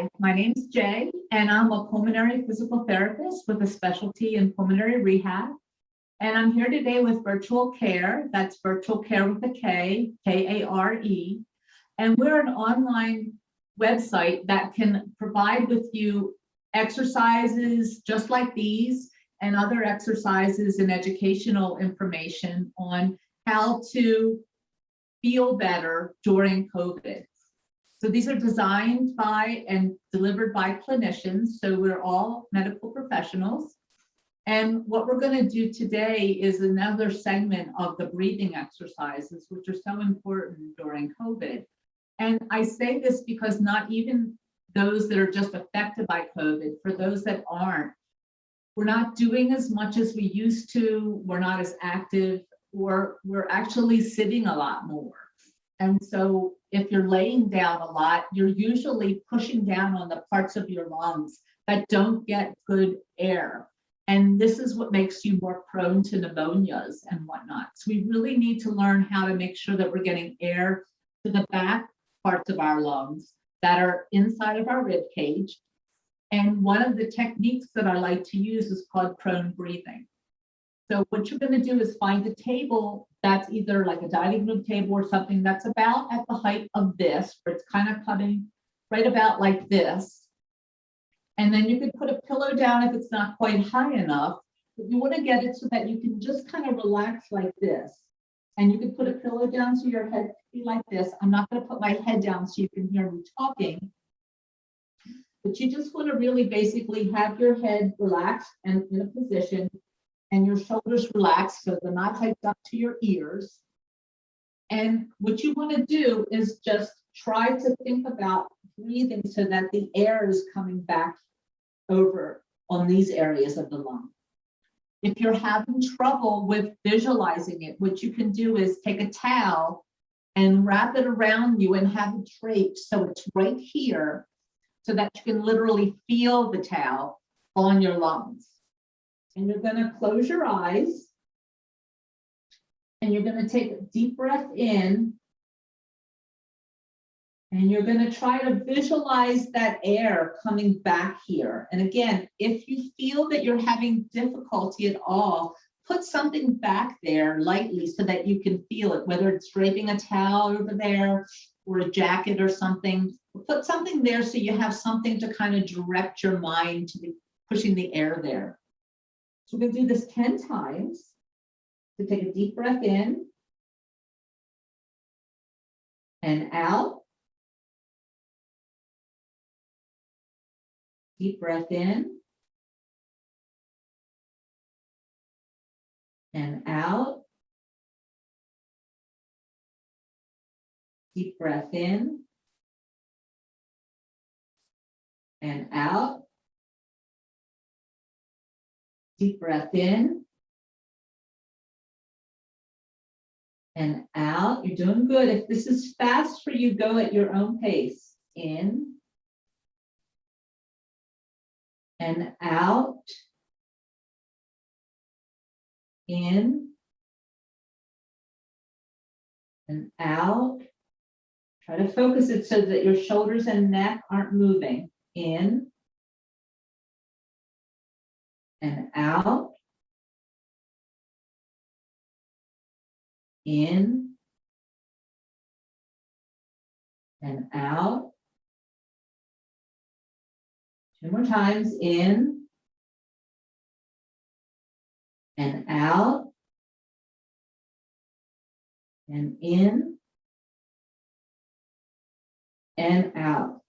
Hi, my name's Jay, and I'm a pulmonary physical therapist with a specialty in pulmonary rehab. And I'm here today with Virtual Care. That's Virtual Care with a K, K-A-R-E. And we're an online website that can provide with you exercises just like these and other exercises and educational information on how to feel better during COVID. So these are designed by and delivered by clinicians. So we're all medical professionals. And what we're going to do today is another segment of the breathing exercises, which are so important during COVID. And I say this because not even those that are just affected by COVID, for those that aren't, we're not doing as much as we used to. We're not as active, or we're actually sitting a lot more. And so if you're laying down a lot, you're usually pushing down on the parts of your lungs that don't get good air. And this is what makes you more prone to pneumonias and whatnot. So we really need to learn how to make sure that we're getting air to the back parts of our lungs that are inside of our rib cage. And one of the techniques that I like to use is called prone breathing. So what you're going to do is find a table that's either like a dining room table or something that's about at the height of this, where it's kind of coming right about like this. And then you could put a pillow down if it's not quite high enough, but you want to get it so that you can just kind of relax like this. And you can put a pillow down so your head can be like this. I'm not going to put my head down so you can hear me talking. But you just want to really basically have your head relaxed and in a position, and your shoulders relaxed so they're not hiked up to your ears. And what you want to do is just try to think about breathing so that the air is coming back over on these areas of the lung. If you're having trouble with visualizing it, what you can do is take a towel and wrap it around you and have it draped so it's right here, so that you can literally feel the towel on your lungs. And you're going to close your eyes, and you're going to take a deep breath in, and you're going to try to visualize that air coming back here. And again, if you feel that you're having difficulty at all, put something back there lightly so that you can feel it, whether it's draping a towel over there or a jacket or something. Put something there so you have something to kind of direct your mind to pushing the air there. So we're going to do this 10 times. So take a deep breath in and out. Deep breath in and out. Deep breath in and out. Deep breath in and out. You're doing good. If this is fast for you, go at your own pace. In and out. In and out. Try to focus it so that your shoulders and neck aren't moving. In and out. In and out. 2 more times. In and out. And in and out.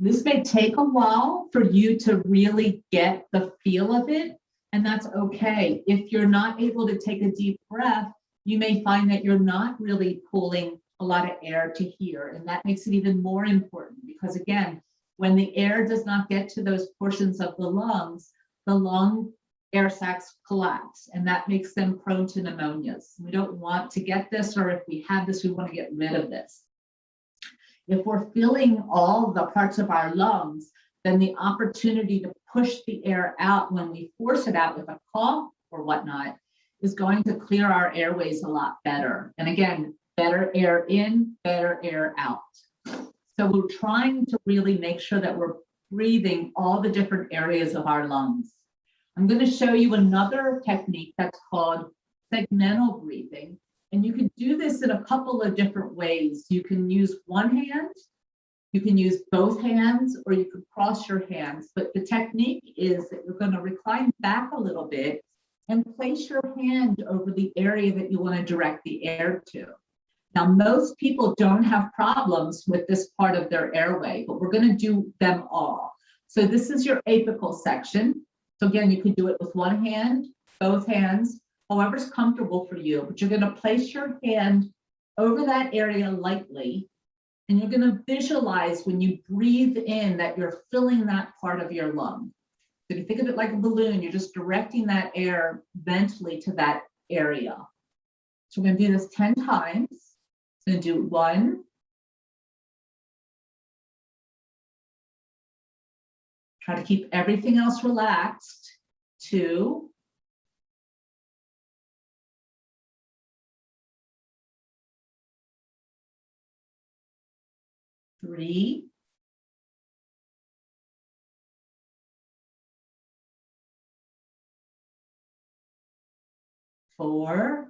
This may take a while for you to really get the feel of it, and that's okay. If you're not able to take a deep breath, you may find that you're not really pulling a lot of air to here, and that makes it even more important because, again, when the air does not get to those portions of the lungs, the lung air sacs collapse, and that makes them prone to pneumonias. We don't want to get this, or if we have this, we want to get rid of this. If we're filling all the parts of our lungs, then the opportunity to push the air out when we force it out with a cough or whatnot is going to clear our airways a lot better. And again, better air in, better air out. So we're trying to really make sure that we're breathing all the different areas of our lungs. I'm going to show you another technique that's called segmental breathing. And you can do this in a couple of different ways. You can use one hand, you can use both hands, or you can cross your hands. But the technique is that you're going to recline back a little bit and place your hand over the area that you want to direct the air to. Now, most people don't have problems with this part of their airway, but we're going to do them all. So this is your apical section. So again, you could do it with one hand, both hands, however's comfortable for you, but you're going to place your hand over that area lightly, and you're going to visualize when you breathe in that you're filling that part of your lung. So if you think of it like a balloon, you're just directing that air ventrally to that area. So we're going to do this 10 times. So I'm going to do 1, try to keep everything else relaxed, 2, 3, 4,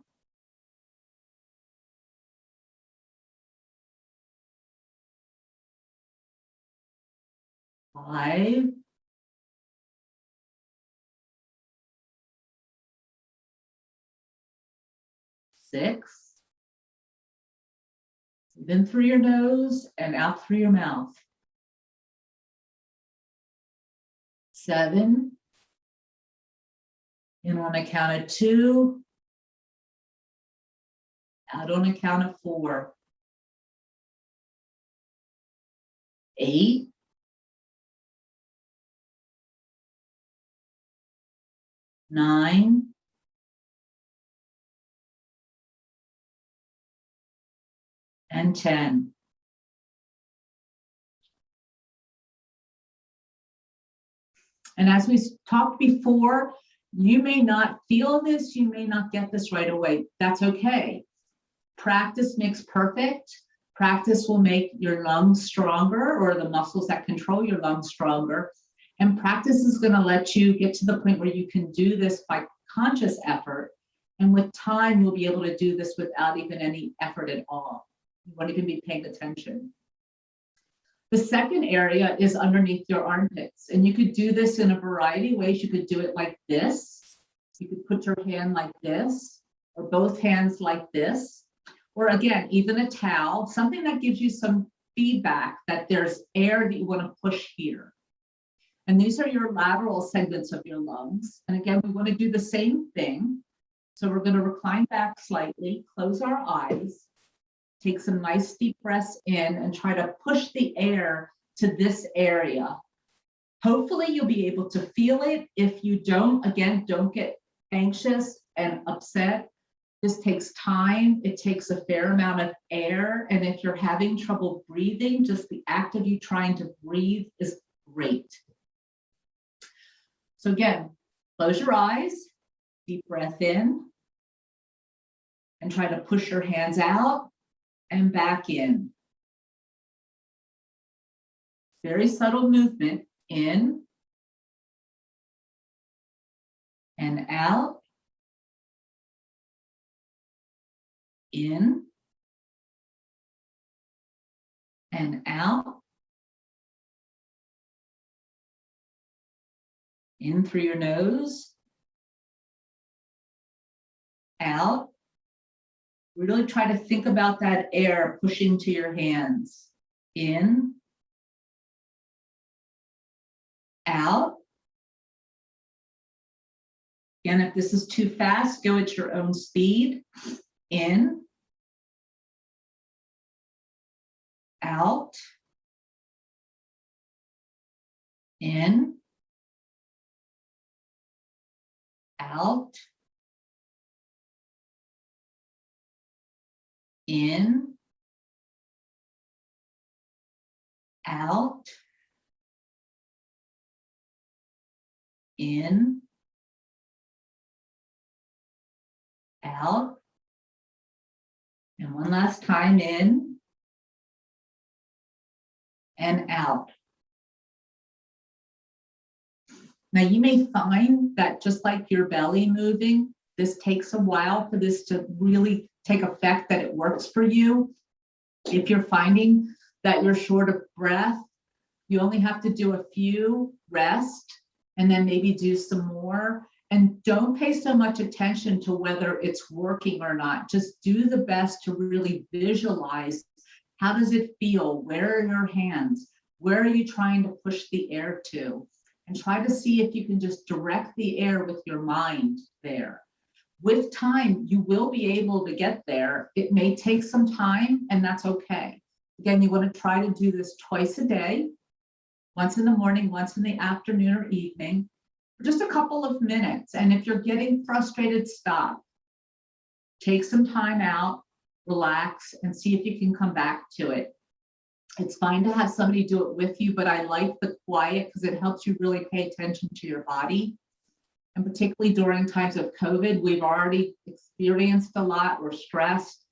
5, 6, in through your nose and out through your mouth. 7, in on a count of 2, out on a count of 4. 8, 9, and 10. And as we talked before, you may not feel this, you may not get this right away. That's okay. Practice makes perfect. Practice will make your lungs stronger, or the muscles that control your lungs stronger. And practice is going to let you get to the point where you can do this by conscious effort. And with time, you'll be able to do this without even any effort at all. You won't even be paying attention. The second area is underneath your armpits. And you could do this in a variety of ways. You could do it like this. You could put your hand like this, or both hands like this. Or again, even a towel, something that gives you some feedback that there's air that you want to push here. And these are your lateral segments of your lungs. And again, we want to do the same thing. So we're going to recline back slightly, close our eyes, take some nice deep breaths in, and try to push the air to this area. Hopefully you'll be able to feel it. If you don't, again, don't get anxious and upset. This takes time. It takes a fair amount of air. And if you're having trouble breathing, just the act of you trying to breathe is great. So again, close your eyes, deep breath in, and try to push your hands out and back in. Very subtle movement, in and out, in and out, in through your nose, out. Really try to think about that air pushing to your hands. In, out. Again, if this is too fast, go at your own speed. In, out, in, out, in, out, in, out. And one last time, in and out. Now you may find that just like your belly moving, this takes a while for this to really take effect, that it works for you. If you're finding that you're short of breath, you only have to do a few, rest, and then maybe do some more. And don't pay so much attention to whether it's working or not. Just do the best to really visualize, how does it feel? Where are your hands? Where are you trying to push the air to? And try to see if you can just direct the air with your mind there. With time, you will be able to get there. It may take some time, and that's okay. Again, you want to try to do this twice a day, once in the morning, once in the afternoon or evening, for just a couple of minutes. And if you're getting frustrated, stop. Take some time out, relax, and see if you can come back to it. It's fine to have somebody do it with you, but I like the quiet because it helps you really pay attention to your body. And particularly during times of COVID, we've already experienced a lot. We're stressed.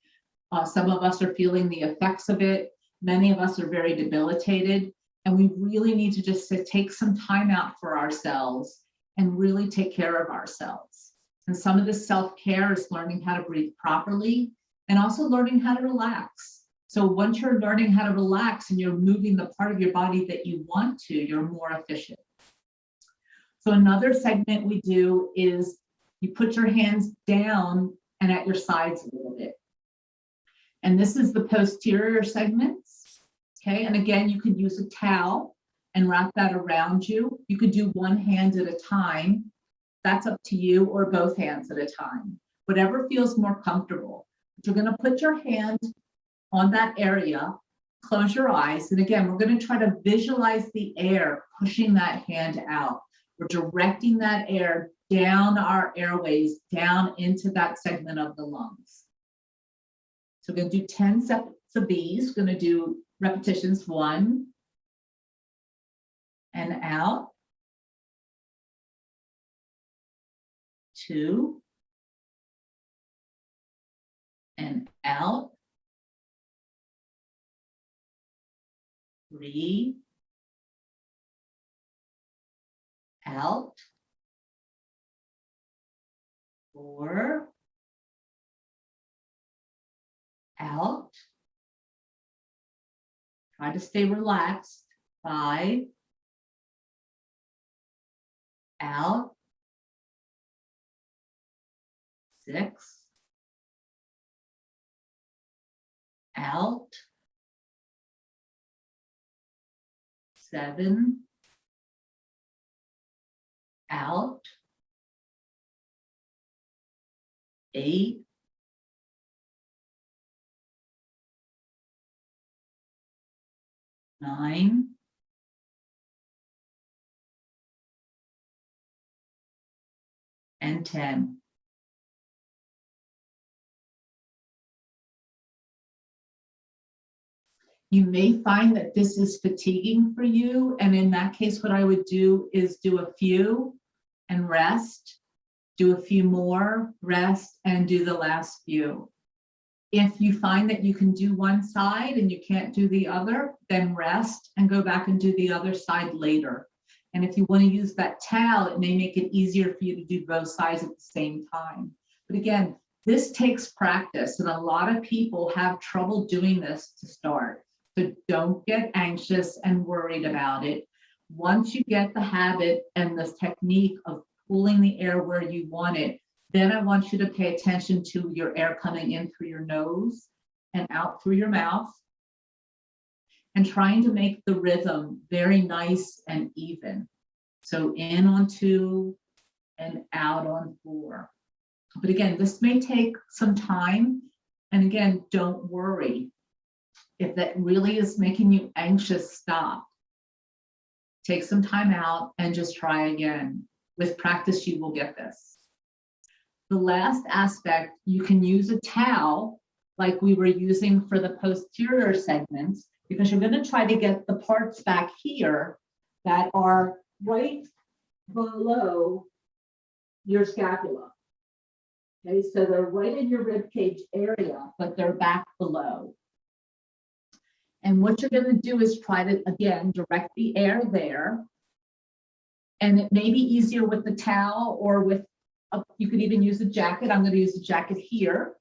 Some of us are feeling the effects of it. Many of us are very debilitated. And we really need to just take some time out for ourselves and really take care of ourselves. And some of the self-care is learning how to breathe properly and also learning how to relax. So once you're learning how to relax and you're moving the part of your body that you want to, you're more efficient. So another segment we do is you put your hands down and at your sides a little bit. And this is the posterior segments. Okay, and again, you could use a towel and wrap that around you. You could do one hand at a time. That's up to you, or both hands at a time. Whatever feels more comfortable. But you're going to put your hand on that area, close your eyes. And again, we're going to try to visualize the air pushing that hand out. We're directing that air down our airways, down into that segment of the lungs. So we're going to do 10 sets of these. We're going to do repetitions, 1 and out, 2 and out, 3 out, 4 out. Try to stay relaxed. 5 out, 6 out, 7 out, 8 9 and 10. You may find that this is fatiguing for you, and in that case, what I would do is do a few and rest, do a few more, rest, and do the last few. If you find that you can do one side and you can't do the other, then rest and go back and do the other side later. And if you want to use that towel, it may make it easier for you to do both sides at the same time. But again, this takes practice, and a lot of people have trouble doing this to start. So don't get anxious and worried about it. Once you get the habit and this technique of pulling the air where you want it, then I want you to pay attention to your air coming in through your nose and out through your mouth, and trying to make the rhythm very nice and even. So in on 2 and out on 4. But again, this may take some time. And again, don't worry. If that really is making you anxious, stop. Take some time out and just try again. With practice, you will get this. The last aspect, you can use a towel like we were using for the posterior segments, because you're going to try to get the parts back here that are right below your scapula. Okay, so they're right in your rib cage area, but they're back below. And what you're going to do is try to, again, direct the air there. And it may be easier with the towel or with, you could even use a jacket. I'm going to use a jacket here.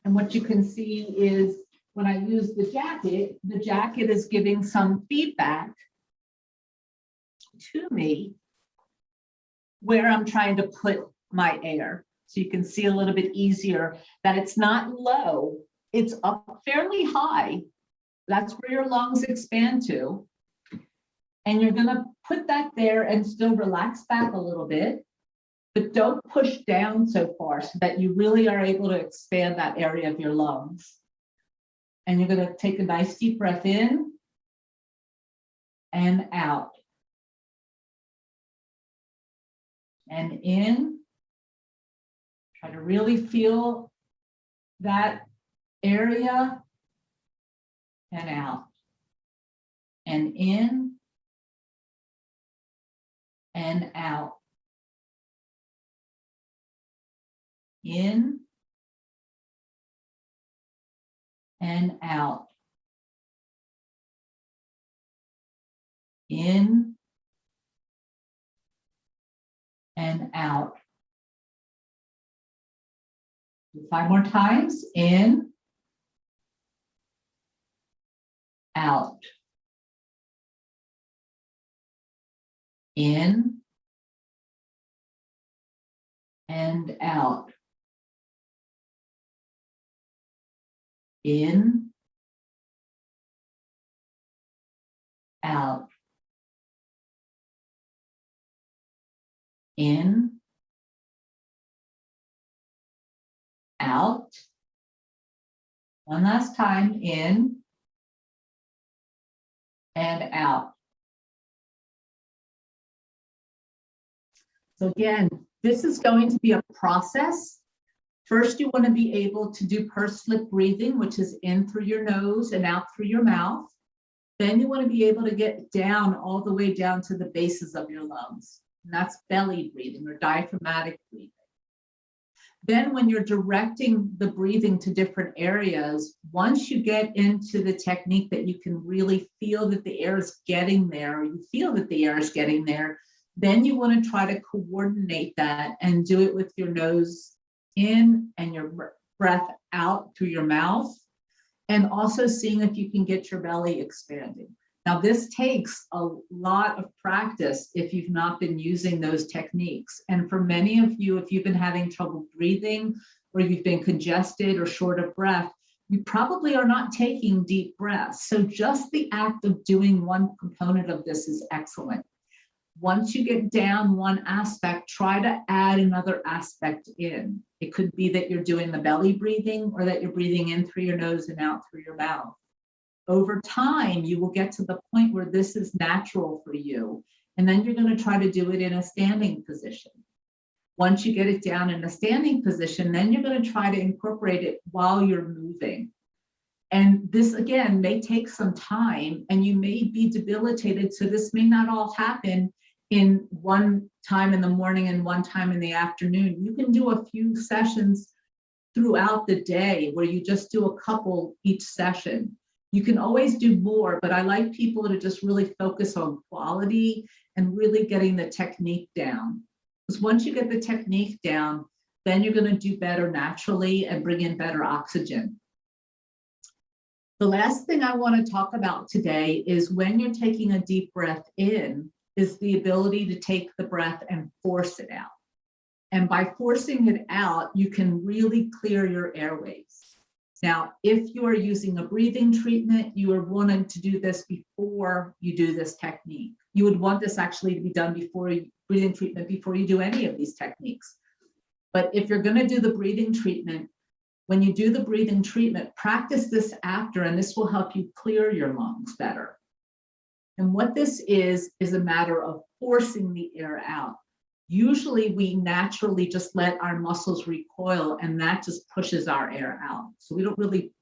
And what you can see is when I use the jacket is giving some feedback to me where I'm trying to put my air. So you can see a little bit easier that it's not low, it's up fairly high. That's where your lungs expand to. And you're going to put that there and still relax back a little bit, but don't push down so far so that you really are able to expand that area of your lungs. And you're going to take a nice deep breath in and out. And in. Try to really feel that area and out. And in and out. In and out. In and out. 5 more times. In, out. In and out. In, out. In, out. One last time. In and out. So again, this is going to be a process. First, you want to be able to do pursed lip breathing, which is in through your nose and out through your mouth. Then you want to be able to get down all the way down to the bases of your lungs. And that's belly breathing or diaphragmatic breathing. Then when you're directing the breathing to different areas, once you get into the technique that you can really feel that the air is getting there, or you feel that the air is getting there, then you want to try to coordinate that and do it with your nose in and your breath out through your mouth, and also seeing if you can get your belly expanding. Now, this takes a lot of practice if you've not been using those techniques. And for many of you, if you've been having trouble breathing or you've been congested or short of breath, you probably are not taking deep breaths. So just the act of doing one component of this is excellent. Once you get down one aspect, try to add another aspect in. It could be that you're doing the belly breathing or that you're breathing in through your nose and out through your mouth. Over time, you will get to the point where this is natural for you, and then you're going to try to do it in a standing position. Once you get it down in a standing position, then you're going to try to incorporate it while you're moving. And this, again, may take some time, and you may be debilitated, so this may not all happen in one time in the morning and one time in the afternoon. You can do a few sessions throughout the day where you just do a couple each session. You can always do more, but I like people to just really focus on quality and really getting the technique down. Because once you get the technique down, then you're going to do better naturally and bring in better oxygen. The last thing I want to talk about today is when you're taking a deep breath in, is the ability to take the breath and force it out. And by forcing it out, you can really clear your airways. Now, if you are using a breathing treatment, you are wanting to do this before you do this technique. You would want this actually to be done before breathing treatment, before you do any of these techniques. But if you're going to do the breathing treatment, when you do the breathing treatment, practice this after, and this will help you clear your lungs better. And what this is a matter of forcing the air out. Usually we naturally just let our muscles recoil, and that just pushes our air out. So we don't really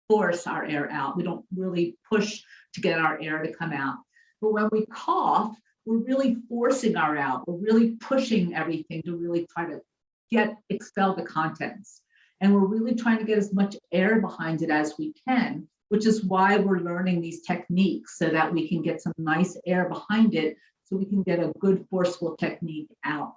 force our air out. We don't really push to get our air to come out. But when we cough, we're really forcing our out. We're really pushing everything to really try to expel the contents. And we're really trying to get as much air behind it as we can. which is why we're learning these techniques so that we can get some nice air behind it so we can get a good forceful technique out.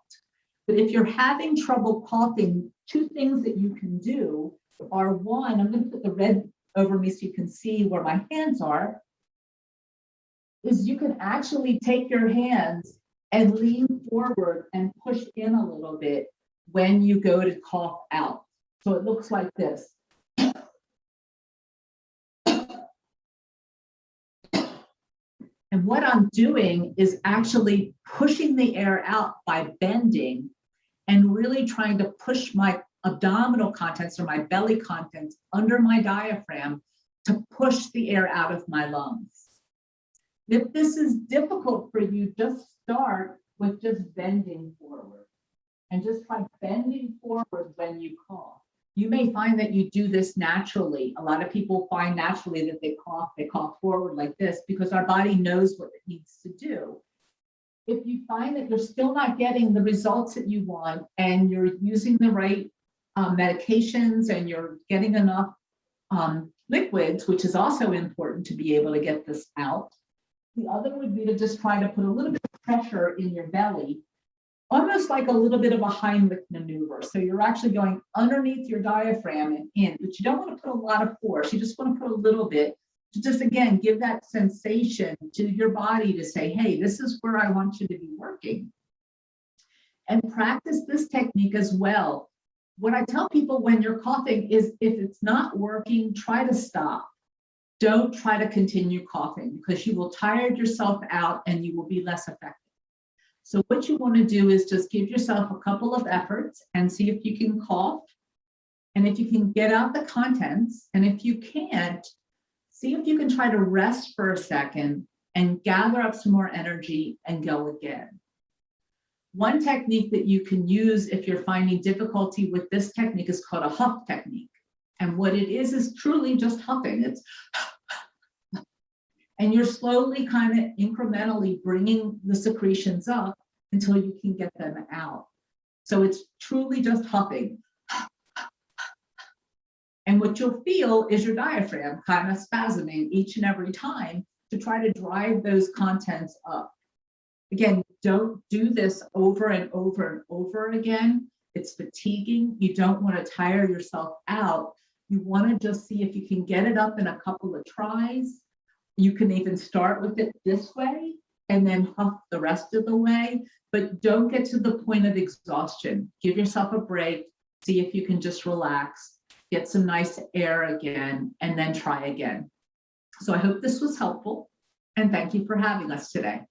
But if you're having trouble coughing, two things that you can do are, one, I'm going to put the red over me so you can see where my hands are, is you can actually take your hands and lean forward and push in a little bit when you go to cough out. So it looks like this. And what I'm doing is actually pushing the air out by bending and really trying to push my abdominal contents or my belly contents under my diaphragm to push the air out of my lungs. If this is difficult for you, just start with just bending forward and just try bending forward when you cough. You may find that you do this naturally. A lot of people find naturally that they cough forward like this because our body knows what it needs to do. If you find that you're still not getting the results that you want and you're using the right medications and you're getting enough liquids, which is also important to be able to get this out, the other would be to just try to put a little bit of pressure in your belly, almost like a little bit of a Heimlich maneuver. So you're actually going underneath your diaphragm and in, but you don't want to put a lot of force. You just want to put a little bit to just, again, give that sensation to your body to say, hey, this is where I want you to be working. And practice this technique as well. What I tell people when you're coughing is if it's not working, try to stop. Don't try to continue coughing because you will tire yourself out and you will be less effective. So what you want to do is just give yourself a couple of efforts and see if you can cough and if you can get out the contents. And if you can't, see if you can try to rest for a second and gather up some more energy and go again. One technique that you can use if you're finding difficulty with this technique is called a Huff Technique. And what it is truly just huffing. It's and you're slowly kind of incrementally bringing the secretions up until you can get them out. So it's truly just huffing. And what you'll feel is your diaphragm kind of spasming each and every time to try to drive those contents up. Again, don't do this over and over and over again. It's fatiguing. You don't want to tire yourself out. You want to just see if you can get it up in a couple of tries. You can even start with it this way and then huff the rest of the way, but don't get to the point of exhaustion. Give yourself a break, see if you can just relax, get some nice air again, and then try again. So I hope this was helpful, and thank you for having us today.